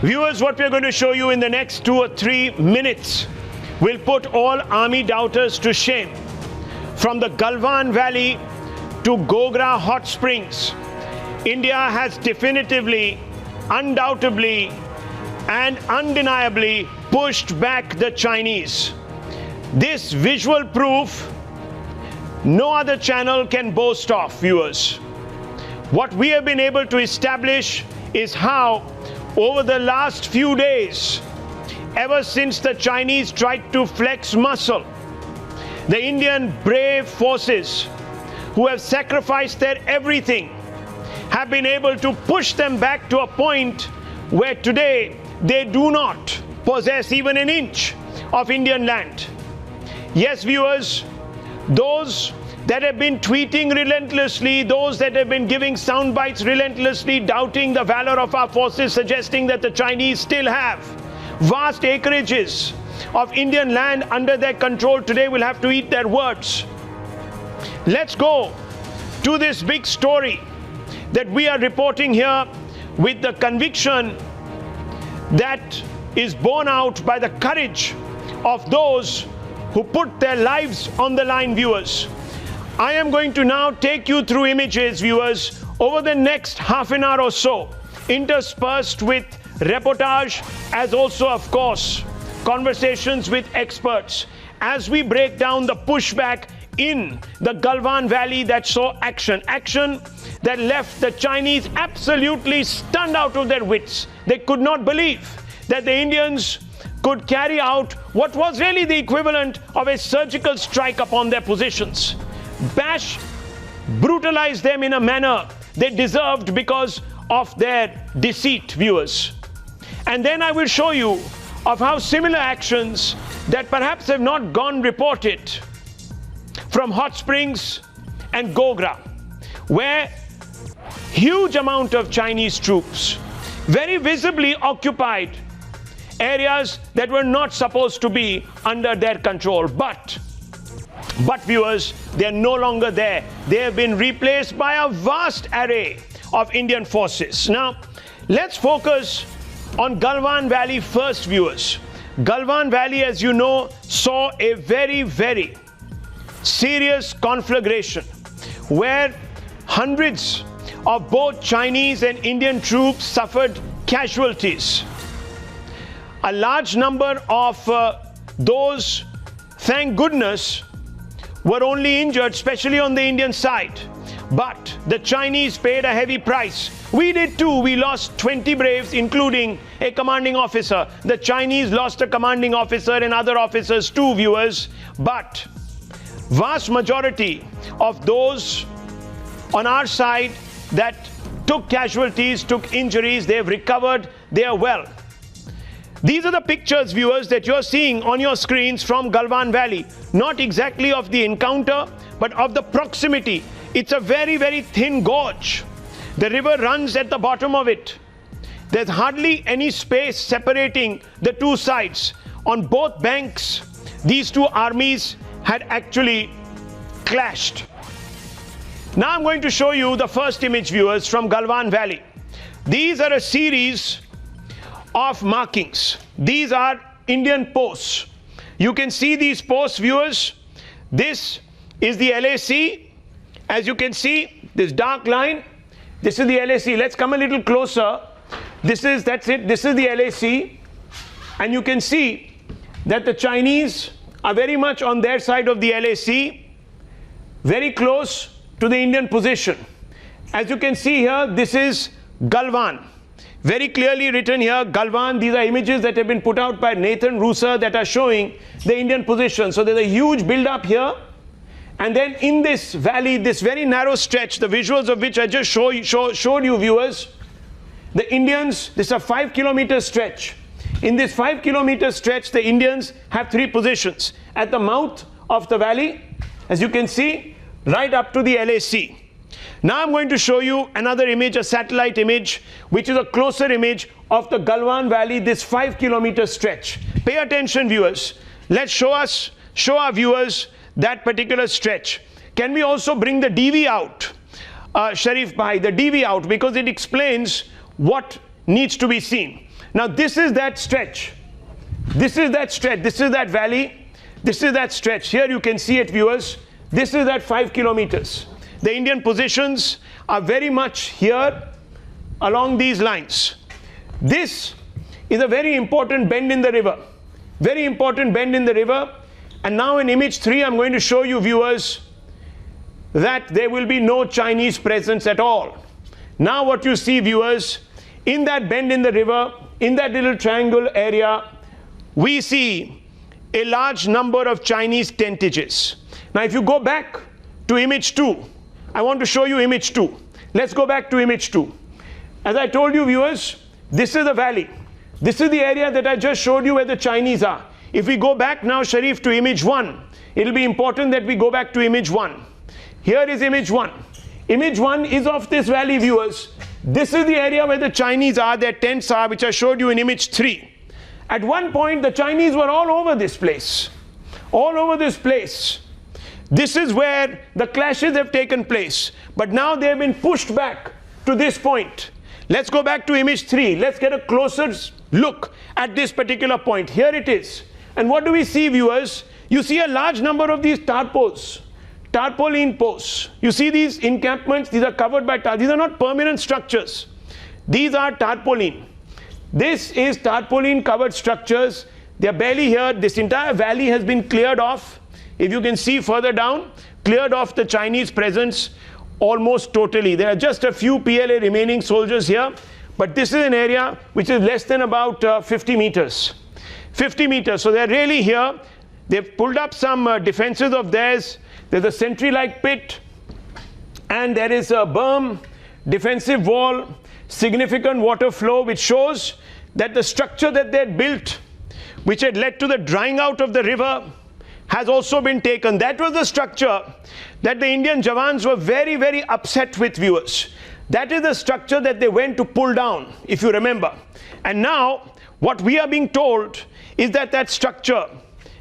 Viewers, what we're going to show you in the next 2 or 3 minutes will put all army doubters to shame. From the Galwan Valley to Gogra Hot Springs, India has definitively, undoubtedly, and undeniably pushed back the Chinese. This visual proof no other channel can boast of, viewers. What we have been able to establish is how, over the last few days, ever since the Chinese tried to flex muscle, the Indian brave forces who have sacrificed their everything have been able to push them back to a point where today they do not possess even an inch of Indian land. Yes, viewers, those that have been tweeting relentlessly, those that have been giving sound bites relentlessly, doubting the valor of our forces, suggesting that the Chinese still have vast acreages of Indian land under their control, today will have to eat their words. Let's go to this big story that we are reporting here with the conviction that is borne out by the courage of those who put their lives on the line, viewers. I am going to now take you through images, viewers, over the next half an hour or so, interspersed with reportage, as also, of course, conversations with experts, as we break down the pushback in the Galwan Valley that saw action that left the Chinese absolutely stunned out of their wits. They could not believe that the Indians could carry out what was really the equivalent of a surgical strike upon their positions. Bash, brutalize them in a manner they deserved because of their deceit, viewers. And then I will show you of how similar actions that perhaps have not gone reported from Hot Springs and Gogra, where huge amount of Chinese troops very visibly occupied areas that were not supposed to be under their control. But viewers, they are no longer there. They have been replaced by a vast array of Indian forces. Now, let's focus on Galwan Valley first, viewers. Galwan Valley, as you know, saw a very, very serious conflagration where hundreds of both Chinese and Indian troops suffered casualties. A large number of those, thank goodness, were only injured, especially on the Indian side. But the Chinese paid a heavy price. We did too. We lost 20 braves, including a commanding officer. The Chinese lost a commanding officer and other officers too, viewers. But vast majority of those on our side that took casualties, took injuries, they have recovered, they are well. These are the pictures, viewers, that you're seeing on your screens from Galwan Valley. Not exactly of the encounter, but of the proximity. It's a very, very thin gorge. The river runs at the bottom of it. There's hardly any space separating the two sides. On both banks, these two armies had actually clashed. Now I'm going to show you the first image, viewers, from Galwan Valley. These are a series of markings. These are Indian posts. You can see these posts, viewers. This is the LAC. As you can see, this dark line, this is the LAC. Let's come a little closer. That's it. This is the LAC. And you can see that the Chinese are very much on their side of the LAC, very close to the Indian position. As you can see here, this is Galwan. Very clearly written here, Galwan. These are images that have been put out by Nathan Ruser that are showing the Indian position. So there's a huge build-up here. And then in this valley, this very narrow stretch, the visuals of which I just showed you, viewers, the Indians, this is a 5-kilometer stretch. In this 5-kilometer stretch, the Indians have 3 positions. At the mouth of the valley, as you can see, right up to the LAC. Now I'm going to show you another image, a satellite image, which is a closer image of the Galwan Valley, this 5-kilometer stretch. Pay attention, viewers. Let's show our viewers that particular stretch. Can we also bring the DV out, Sharif Bhai, the DV out, because it explains what needs to be seen. Now this is that stretch. This is that stretch. This is that valley. This is that stretch. Here you can see it, viewers. This is that 5 kilometers. The Indian positions are very much here along these lines. This is a very important bend in the river. Very important bend in the river. And now in image 3, I'm going to show you, viewers, that there will be no Chinese presence at all. Now what you see, viewers, in that bend in the river, in that little triangle area, we see a large number of Chinese tentages. Now if you go back to image 2, I want to show you image 2. Let's go back to image 2. As I told you, viewers, this is the valley. This is the area that I just showed you where the Chinese are. If we go back now, Sharif, to image 1, it'll be important that we go back to image 1. Here is image 1. Image 1 is of this valley, viewers. This is the area where the Chinese are, their tents are, which I showed you in image 3. At one point, the Chinese were all over this place. All over this place. This is where the clashes have taken place. But now they have been pushed back to this point. Let's go back to image 3. Let's get a closer look at this particular point. Here it is. And what do we see, viewers? You see a large number of these tarpaulins. Tarpaulin posts. You see these encampments, these are covered by these are not permanent structures. These are tarpaulin. This is tarpaulin covered structures. They are barely here. This entire valley has been cleared off. If you can see further down, cleared off the Chinese presence almost totally. There are just a few PLA remaining soldiers here, but this is an area which is less than about 50 meters. 50 meters. So they're really here. They've pulled up some defenses of theirs. There's a sentry-like pit, and there is a berm, defensive wall, significant water flow, which shows that the structure that they had built, which had led to the drying out of the river, has also been taken. That was the structure that the Indian Jawans were very, very upset with, viewers. That is the structure that they went to pull down, if you remember. And now, what we are being told is that that structure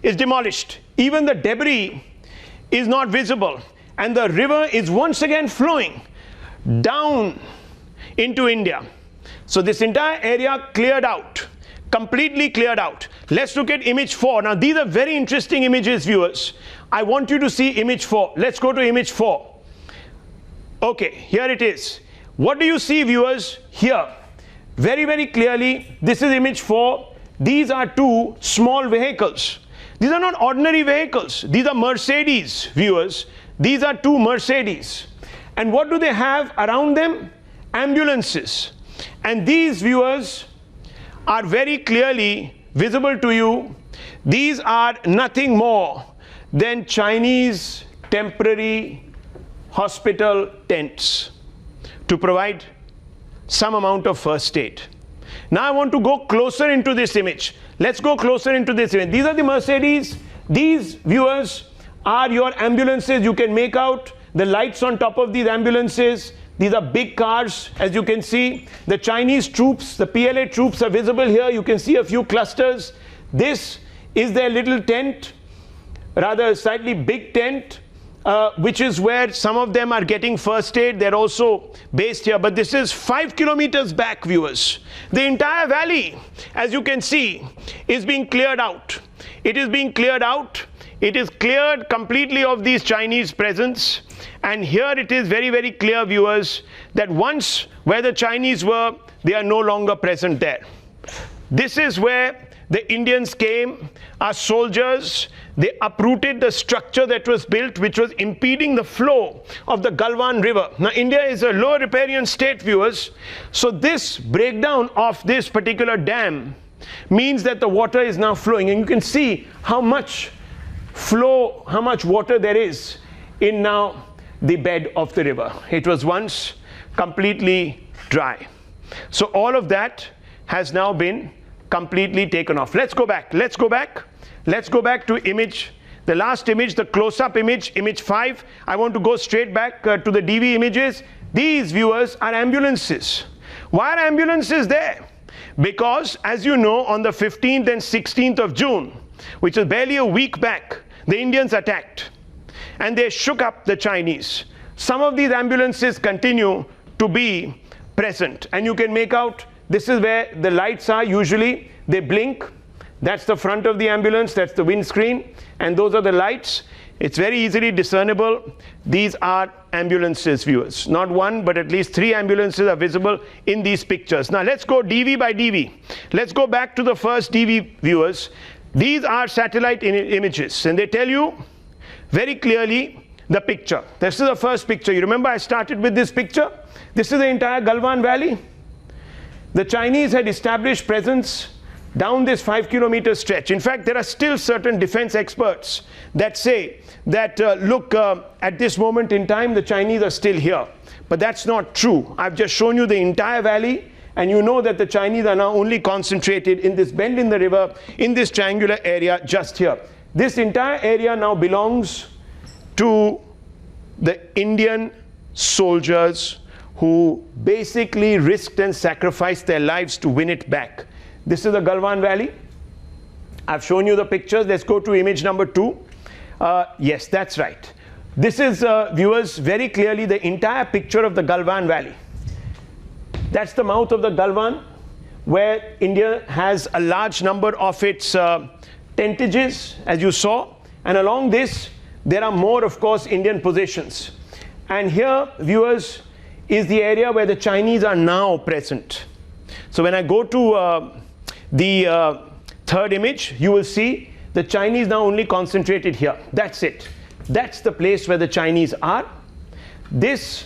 is demolished. Even the debris is not visible, and the river is once again flowing down into India. So this entire area cleared out, completely cleared out. Let's look at image 4. Now these are very interesting images, viewers. I want you to see image 4. Let's go to image 4. Okay, here it is. What do you see, viewers? Here, very, very clearly, this is image 4. These are two small vehicles. These are not ordinary vehicles. These are Mercedes, viewers. These are two Mercedes. And what do they have around them? Ambulances. And these, viewers, are very clearly visible to you. These are nothing more than Chinese temporary hospital tents to provide some amount of first aid. Now I want to go closer into this image. Let's go closer into this image. These are the Mercedes. These, viewers, are your ambulances. You can make out the lights on top of these ambulances. These are big cars, as you can see. The Chinese troops, the PLA troops, are visible here. You can see a few clusters. This is their little tent, rather a slightly big tent, which is where some of them are getting first aid. They're also based here. But this is 5 kilometers back, viewers. The entire valley, as you can see, is being cleared out. It is being cleared out. It is cleared completely of these Chinese presence. And here it is very, very clear, viewers, that once where the Chinese were, they are no longer present there. This is where the Indians came, our soldiers. They uprooted the structure that was built, which was impeding the flow of the Galwan River. Now, India is a low riparian state, viewers. So this breakdown of this particular dam means that the water is now flowing. And you can see how much flow, how much water there is in now the bed of the river. It was once completely dry. So all of that has now been completely taken off. Let's go back. Let's go back. Let's go back to image, the last image, the close-up image, image 5. I want to go straight back to the DV images. These, viewers, are ambulances. Why are ambulances there? Because, as you know, on the 15th and 16th of June, which is barely a week back, the Indians attacked. And they shook up the Chinese. Some of these ambulances continue to be present. And you can make out This is where the lights are usually. They blink. That's the front of the ambulance. That's the windscreen. And those are the lights. It's very easily discernible. These are ambulances, viewers. Not one, but at least 3 ambulances are visible in these pictures. Now let's go DV by DV. Let's go back to the first DV, viewers. These are satellite images, and they tell you very clearly the picture. This is the first picture. You remember I started with this picture? This is the entire Galwan Valley. The Chinese had established presence down this 5-kilometer stretch. In fact, there are still certain defense experts that say that, look, at this moment in time, the Chinese are still here. But that's not true. I've just shown you the entire valley, and you know that the Chinese are now only concentrated in this bend in the river, in this triangular area just here. This entire area now belongs to the Indian soldiers who basically risked and sacrificed their lives to win it back. This is the Galwan Valley. I've shown you the pictures. Let's go to image number 2. Yes, that's right. This is, viewers, very clearly the entire picture of the Galwan Valley. That's the mouth of the Galwan, where India has a large number of its tentages, as you saw. And along this, there are more, of course, Indian positions. And here, viewers, is the area where the Chinese are now present. So when I go to the third image, you will see the Chinese now only concentrated here. That's it. That's the place where the Chinese are. This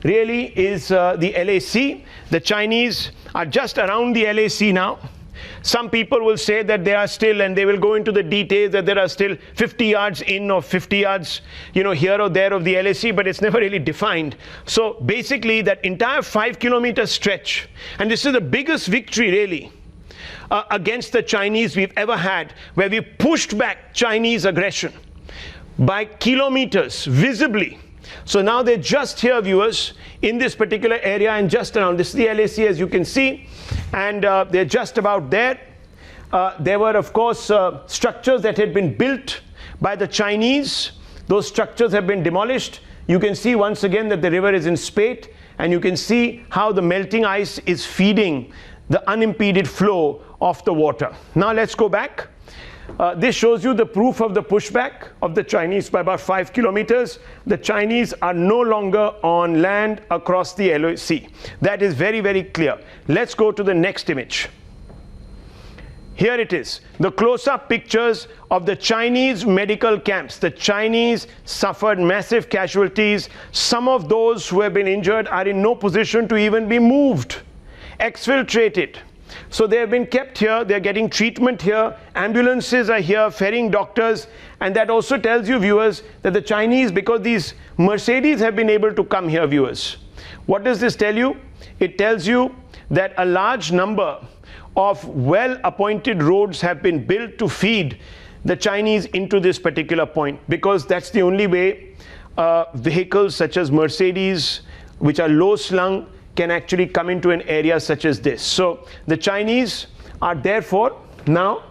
really is the LAC. The Chinese are just around the LAC now. Some people will say that they are still, and they will go into the details, that there are still 50 yards in or 50 yards, you know, here or there of the LAC, but it's never really defined. So basically that entire 5-kilometer stretch, and this is the biggest victory really against the Chinese we've ever had, where we pushed back Chinese aggression by kilometers visibly. So now they're just here, viewers, in this particular area and just around. This is the LAC, as you can see, and they're just about there. There were, of course, structures that had been built by the Chinese. Those structures have been demolished. You can see once again that the river is in spate, and you can see how the melting ice is feeding the unimpeded flow of the water. Now let's go back. This shows you the proof of the pushback of the Chinese by about 5 kilometers. The Chinese are no longer on land across the LAC. That is very, very clear. Let's go to the next image. Here it is, the close-up pictures of the Chinese medical camps. The Chinese suffered massive casualties. Some of those who have been injured are in no position to even be moved, exfiltrated. So they have been kept here, they're getting treatment here, ambulances are here, ferrying doctors, and that also tells you, viewers, that the Chinese, because these Mercedes have been able to come here, viewers. What does this tell you? It tells you that a large number of well-appointed roads have been built to feed the Chinese into this particular point, because that's the only way vehicles such as Mercedes, which are low-slung, can actually come into an area such as this. So the Chinese are therefore now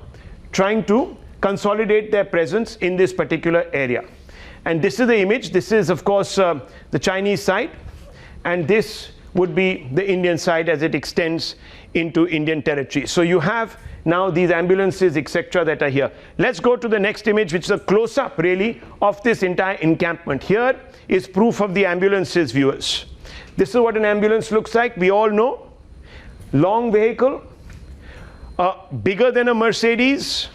trying to consolidate their presence in this particular area. And this is the image. This is, of course, the Chinese side, and this would be the Indian side as it extends into Indian territory. So you have now these ambulances, etc., that are here. Let's go to the next image, which is a close-up really of this entire encampment. Here is proof of the ambulances, viewers. This is what an ambulance looks like. We all know, long vehicle, bigger than a Mercedes.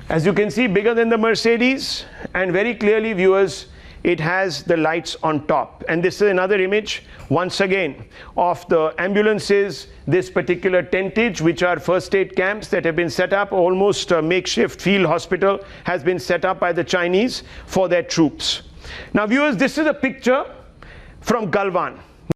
As you can see, bigger than the Mercedes, and very clearly, viewers, it has the lights on top. And this is another image, once again, of the ambulances, this particular tentage, which are first aid camps that have been set up. Almost a makeshift field hospital has been set up by the Chinese for their troops. Now, viewers, this is a picture from Galwan.